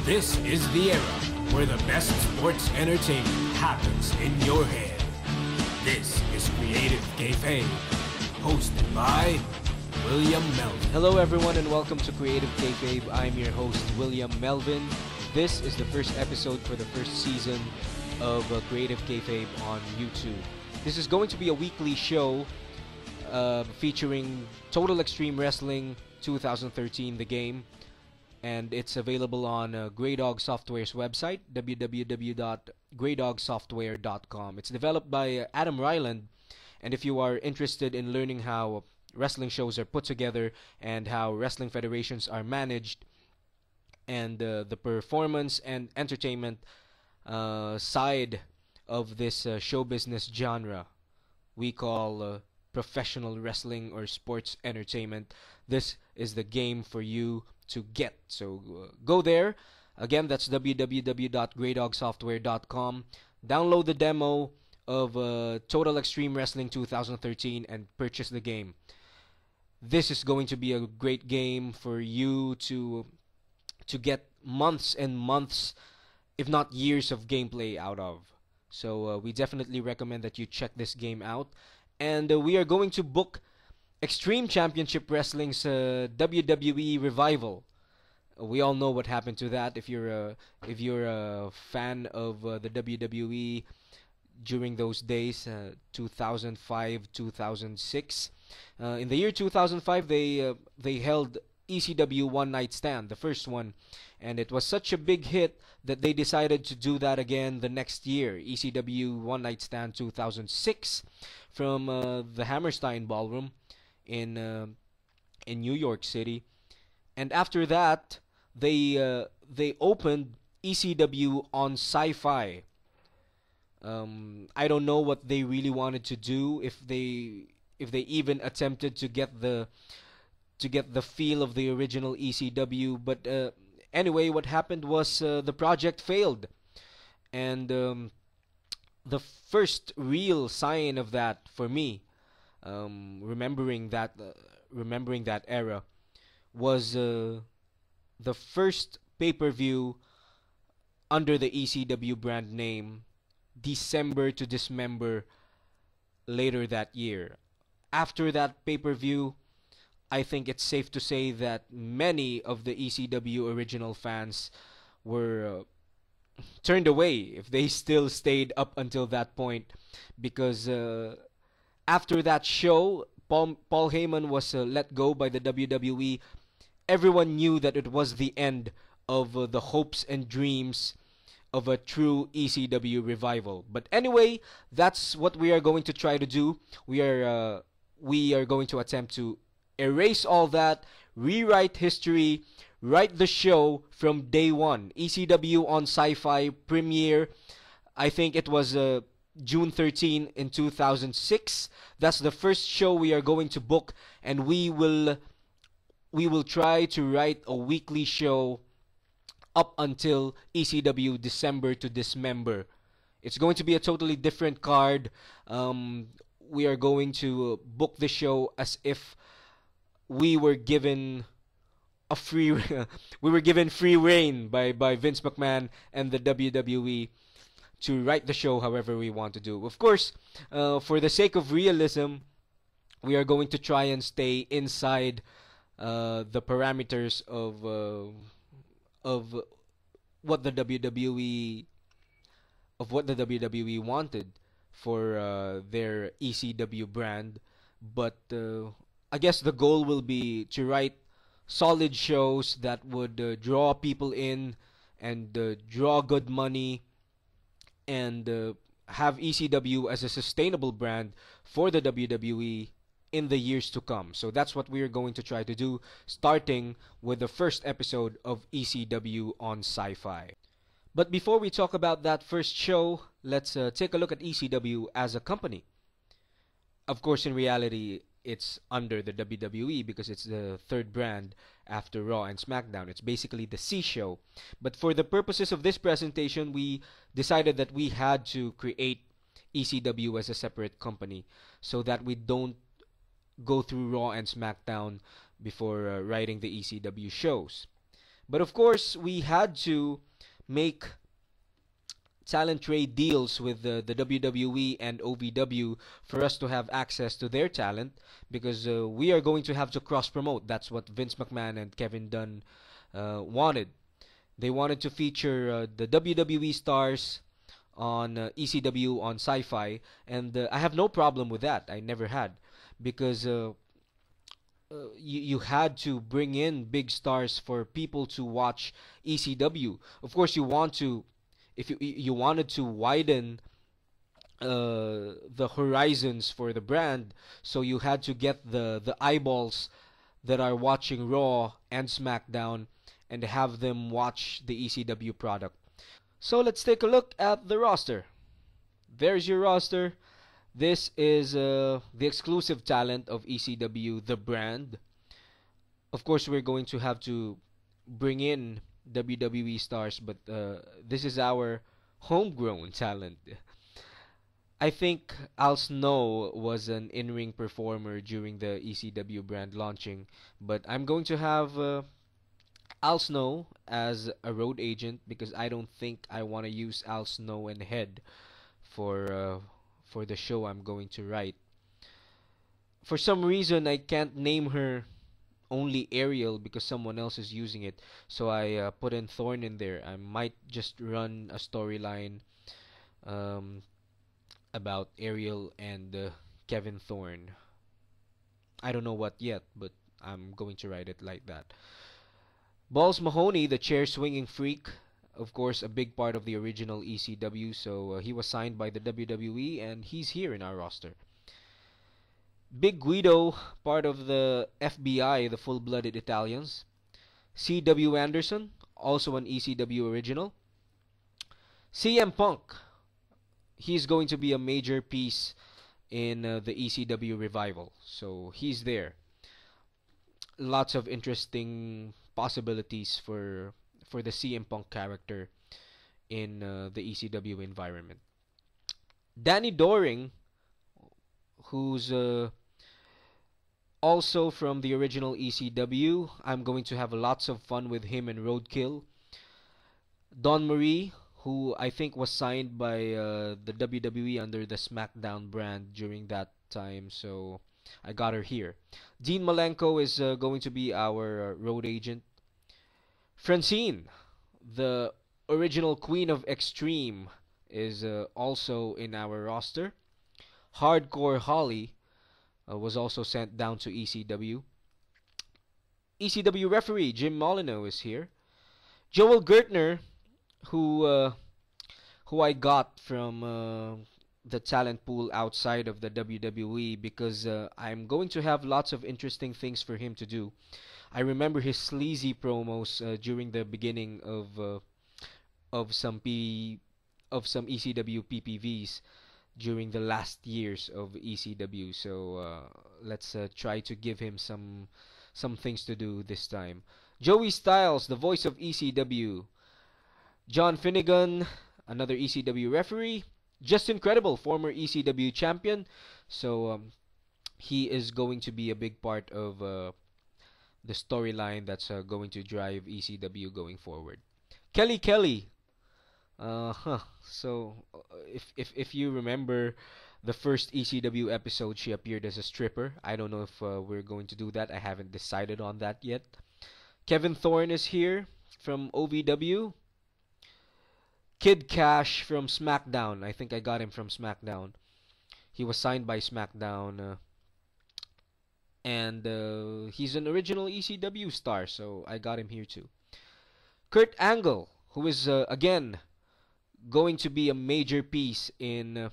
This is the era where the best sports entertainment happens in your head. This is Creative Kayfabe, hosted by William Melvin. Hello everyone and welcome to Creative Kayfabe. I'm your host William Melvin. This is the first episode for the first season of Creative Kayfabe on YouTube. This is going to be a weekly show featuring Total Extreme Wrestling 2013, the game. And it's available on Grey Dog Software's website, www.greydogsoftware.com. It's developed by Adam Ryland, and if you are interested in learning how wrestling shows are put together and how wrestling federations are managed and the performance and entertainment side of this show business genre we call professional wrestling or sports entertainment, this is the game for you to get. So go there. Again, that's www.greydogsoftware.com. Download the demo of Total Extreme Wrestling 2013 and purchase the game. This is going to be a great game for you to get months and months, if not years, of gameplay out of. So we definitely recommend that you check this game out. And we are going to book Extreme Championship Wrestling's WWE revival. We all know what happened to that. If you're a fan of the WWE during those days, 2005, 2006. In the year 2005, they held ECW One Night Stand, the first one, and it was such a big hit that they decided to do that again the next year. ECW One Night Stand 2006 from the Hammerstein Ballroom in New York City, and after that they opened ECW on SciFi. I don't know what they really wanted to do, if they even attempted to get the feel of the original ECW, but anyway, what happened was the project failed, and the first real sign of that for me, remembering that era, was the first pay-per-view under the ECW brand name, December to Dismember, later that year. After that pay-per-view, I think it's safe to say that many of the ECW original fans were turned away, if they still stayed up until that point, because after that show, Paul Heyman was let go by the WWE. Everyone knew that it was the end of the hopes and dreams of a true ECW revival. But anyway, that's what we are going to try to do. We are going to attempt to erase all that, rewrite history, write the show from day one. ECW on SciFi premiere, I think it was June 13 in 2006. That's the first show we are going to book, and we will try to write a weekly show up until ECW December to Dismember. It's going to be a totally different card. We are going to book the show as if we were given a free free reign by Vince McMahon and the WWE to write the show however we want to do. Of course, for the sake of realism, we are going to try and stay inside the parameters of what the WWE wanted for their ECW brand, but I guess the goal will be to write solid shows that would draw people in and draw good money, and have ECW as a sustainable brand for the WWE in the years to come. So that's what we're going to try to do, starting with the first episode of ECW on SciFi. But before we talk about that first show, let's take a look at ECW as a company. Of course, in reality, it's under the WWE because it's the third brand after Raw and SmackDown. It's basically the C show. But for the purposes of this presentation, we decided that we had to create ECW as a separate company so that we don't go through Raw and SmackDown before writing the ECW shows. But of course, we had to make talent trade deals with the WWE and OVW for us to have access to their talent, because we are going to have to cross promote. That's what Vince McMahon and Kevin Dunn wanted. They wanted to feature the WWE stars on ECW on SciFi, and I have no problem with that. I never had, because you had to bring in big stars for people to watch ECW. Of course, you want to, if you wanted to widen the horizons for the brand, so you had to get the eyeballs that are watching Raw and SmackDown and have them watch the ECW product. So let's take a look at the roster. There's your roster. This is the exclusive talent of ECW, the brand. Of course, we're going to have to bring in WWE stars, but this is our homegrown talent. I think Al Snow was an in-ring performer during the ECW brand launching, but I'm going to have Al Snow as a road agent, because I don't think I want to use Al Snow and Head for the show I'm going to write. For some reason, I can't name her only Ariel because someone else is using it. So I put in Thorn in there. I might just run a storyline um, about Ariel and Kevin Thorne. I don't know what yet, but I'm going to write it like that. Balls Mahoney, the chair swinging freak, of course, a big part of the original ECW. So he was signed by the WWE, and he's here in our roster. Big Guido, part of the FBI, the full-blooded Italians. C.W. Anderson, also an ECW original. CM Punk, he's going to be a major piece in the ECW revival. So he's there. Lots of interesting possibilities for the CM Punk character in the ECW environment. Danny Doring, who's also from the original ECW. I'm going to have lots of fun with him and Roadkill. Dawn Marie, who I think was signed by the WWE under the SmackDown brand during that time, so I got her here. Dean Malenko is going to be our road agent. Francine, the original Queen of Extreme, is also in our roster. Hardcore Holly was also sent down to ECW. ECW referee Jim Molyneux is here. Joel Gertner, who who I got from the talent pool outside of the WWE, because I'm going to have lots of interesting things for him to do. I remember his sleazy promos during the beginning of some ECW PPVs during the last years of ECW. So let's try to give him some things to do this time. Joey Styles, the voice of ECW. John Finnegan, another ECW referee. Just Incredible, former ECW champion. So he is going to be a big part of the storyline that's going to drive ECW going forward. Kelly Kelly. So if you remember the first ECW episode, she appeared as a stripper. I don't know if we're going to do that. I haven't decided on that yet. Kevin Thorne is here from OVW. Kid Cash from SmackDown. I think I got him from SmackDown. He was signed by SmackDown, and he's an original ECW star, so I got him here too. Kurt Angle, who is again going to be a major piece in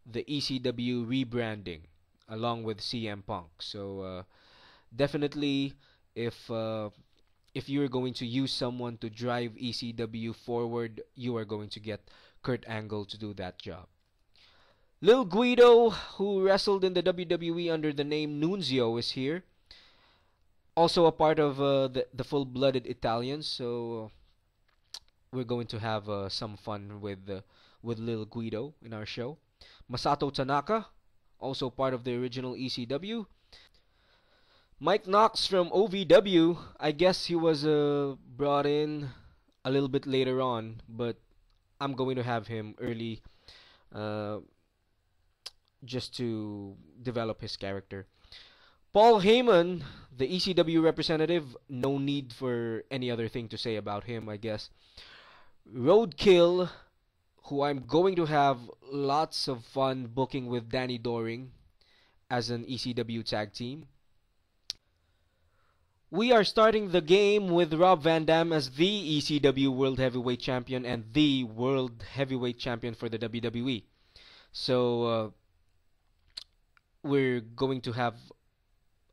the ECW rebranding, along with CM Punk. So definitely, if you're going to use someone to drive ECW forward, you are going to get Kurt Angle to do that job. Lil Guido, who wrestled in the WWE under the name Nunzio, is here. Also a part of the full-blooded Italians, so we're going to have some fun with Lil Guido in our show. Masato Tanaka, also part of the original ECW. Mike Knox from OVW. I guess he was brought in a little bit later on, but I'm going to have him early, uh, just to develop his character. Paul Heyman, the ECW representative, no need for any other thing to say about him, I guess. Roadkill, who I'm going to have lots of fun booking with Danny Doring as an ECW tag team. We are starting the game with Rob Van Dam as the ECW World Heavyweight Champion and the World Heavyweight Champion for the WWE. So we're going to have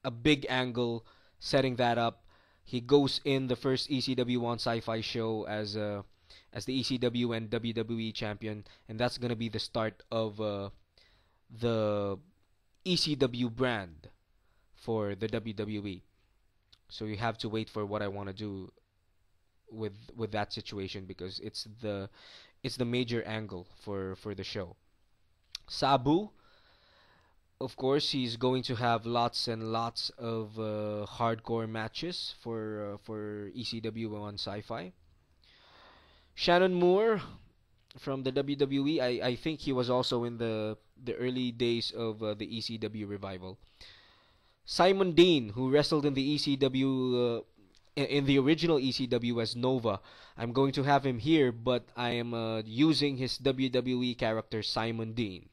a big angle setting that up. He goes in the first ECW on SciFi show as the ECW and WWE champion, and that's gonna be the start of the ECW brand for the WWE. So you have to wait for what I want to do with that situation because it's the major angle for the show. Sabu, of course, he's going to have lots and lots of hardcore matches for ECW on Sci-Fi. Shannon Moore from the WWE, I think he was also in the early days of the ECW revival. Simon Dean, who wrestled in the ECW in the original ECW as Nova. I'm going to have him here, but I am using his WWE character Simon Dean.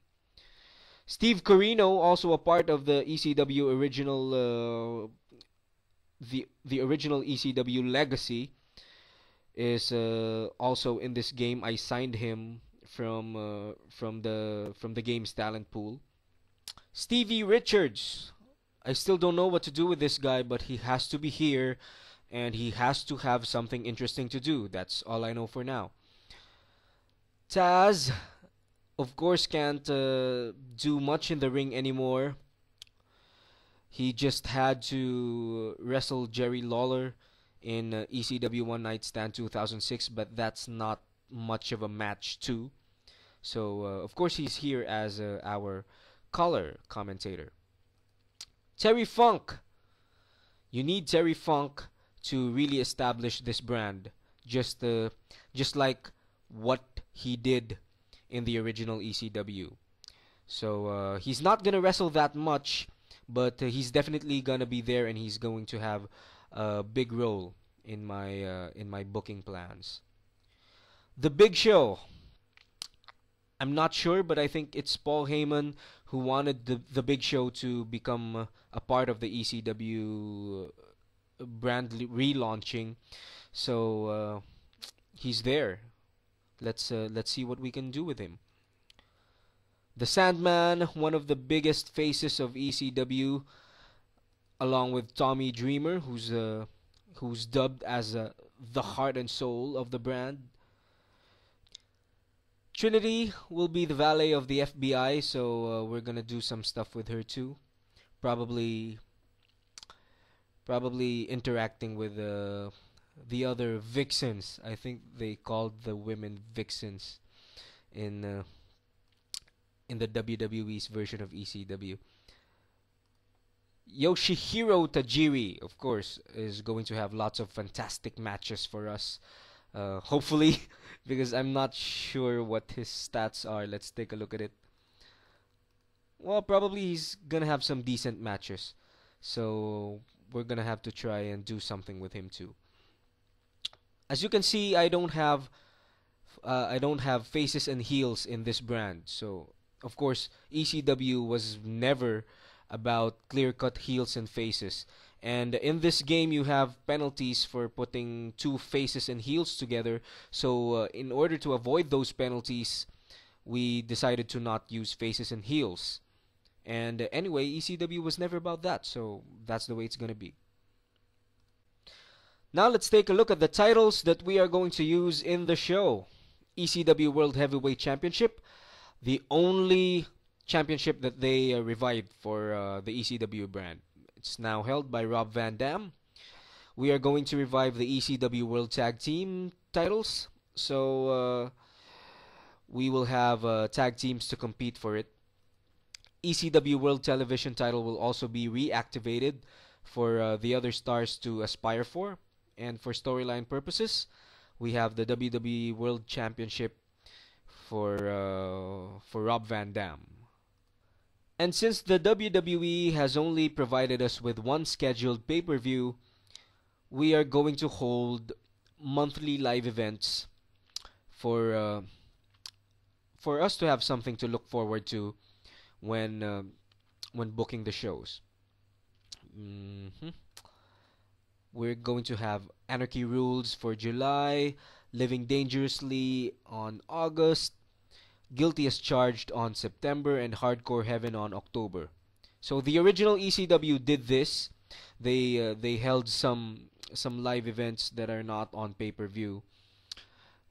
Steve Corino, also a part of the ECW original, the original ECW legacy, is also in this game. I signed him from the game's talent pool. Stevie Richards. I still don't know what to do with this guy, but he has to be here, and he has to have something interesting to do. That's all I know for now. Taz, of course, can't do much in the ring anymore. He just had to wrestle Jerry Lawler in ECW One Night Stand 2006, but that's not much of a match too. So, of course, he's here as our color commentator. Terry Funk. You need Terry Funk to really establish this brand, just like what he did in the original ECW. So he's not gonna wrestle that much, but he's definitely gonna be there, and he's going to have a big role in my booking plans. The Big Show. I'm not sure, but I think it's Paul Heyman who wanted the Big Show to become a part of the ECW brand relaunching. So he's there. Let's see what we can do with him. The Sandman, one of the biggest faces of ECW, along with Tommy Dreamer, who's dubbed as the heart and soul of the brand. Trinity will be the valet of the FBI, so we're gonna do some stuff with her too. Probably interacting with the other vixens. I think they called the women vixens in the WWE's version of ECW. Yoshihiro Tajiri, of course, is going to have lots of fantastic matches for us. Hopefully, because I'm not sure what his stats are. Let's take a look at it. Well, probably he's gonna have some decent matches. So we're gonna have to try and do something with him too. As you can see, I don't have faces and heels in this brand. So of course, ECW was never about clear-cut heels and faces. And in this game, you have penalties for putting two faces and heels together. So in order to avoid those penalties, we decided to not use faces and heels. And anyway, ECW was never about that, so that's the way it's gonna be. Now let's take a look at the titles that we are going to use in the show. ECW World Heavyweight Championship, the only championship that they revived for the ECW brand. It's now held by Rob Van Dam. We are going to revive the ECW World Tag Team titles, so we will have tag teams to compete for it. ECW World Television title will also be reactivated for the other stars to aspire for. And for storyline purposes, we have the WWE World Championship for Rob Van Dam. And since the WWE has only provided us with one scheduled pay-per-view, we are going to hold monthly live events for for us to have something to look forward to when booking the shows. hmm We're going to have Anarchy Rules for July, Living Dangerously on August, Guilty as Charged on September, and Hardcore Heaven on October. So the original ECW did this. They held some live events that are not on pay-per-view.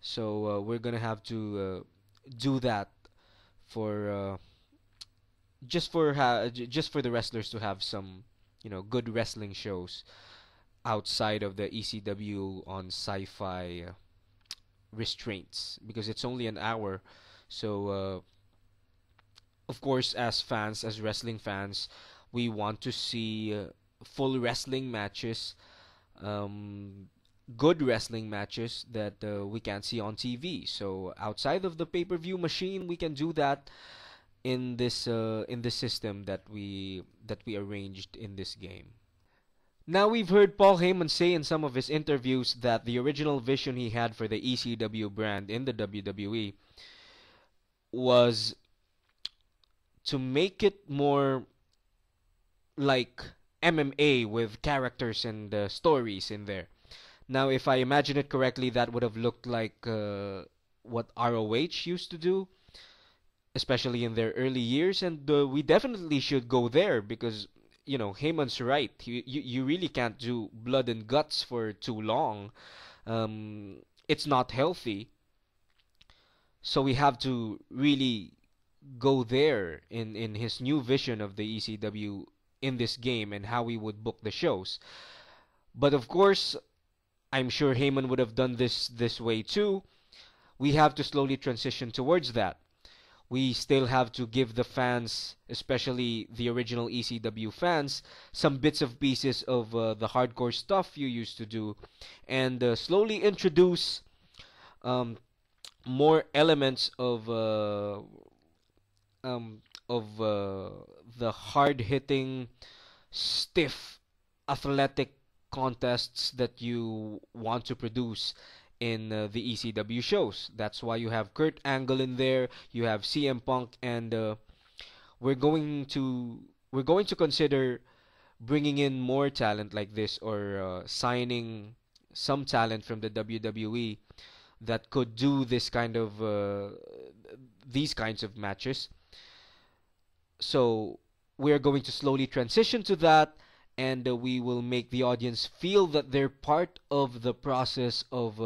So we're gonna have to do that for just for the wrestlers to have some good wrestling shows outside of the ECW on sci-fi restraints, because it's only an hour. So of course, as fans, as wrestling fans, we want to see full wrestling matches, um, good wrestling matches that we can't see on TV. So outside of the pay-per-view machine, we can do that in this system that we arranged in this game. Now, we've heard Paul Heyman say in some of his interviews that the original vision he had for the ECW brand in the WWE was to make it more like MMA with characters and stories in there. Now, if I imagine it correctly, that would have looked like what ROH used to do, especially in their early years, and we definitely should go there because Heyman's right. You really can't do blood and guts for too long. It's not healthy. So we have to really go there in his new vision of the ECW in this game and how we would book the shows. But of course, I'm sure Heyman would have done this way too. We have to slowly transition towards that. We still have to give the fans, especially the original ECW fans, some bits of pieces of the hardcore stuff you used to do, and slowly introduce more elements of the hard-hitting, stiff, athletic contests that you want to produce in the ECW shows. That's why you have Kurt Angle in there, you have CM Punk, and we're going to consider bringing in more talent like this, or signing some talent from the WWE that could do these kinds of matches. So we're going to slowly transition to that, and we will make the audience feel that they're part of the process of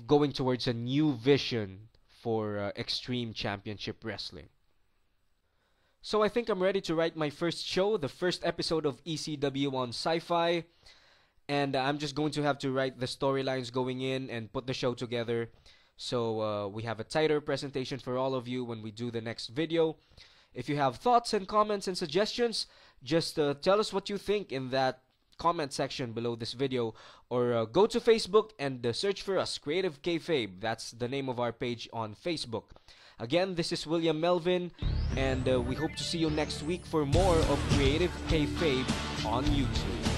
going towards a new vision for Extreme Championship Wrestling. So I think I'm ready to write my first show, the first episode of ECW on SciFi, and I'm just going to have to write the storylines going in and put the show together, so we have a tighter presentation for all of you when we do the next video. If you have thoughts and comments and suggestions, just tell us what you think in that comment section below this video, or go to Facebook and search for us, Creative Kayfabe. That's the name of our page on Facebook. Again, this is William Melvin, and we hope to see you next week for more of Creative Kayfabe on YouTube.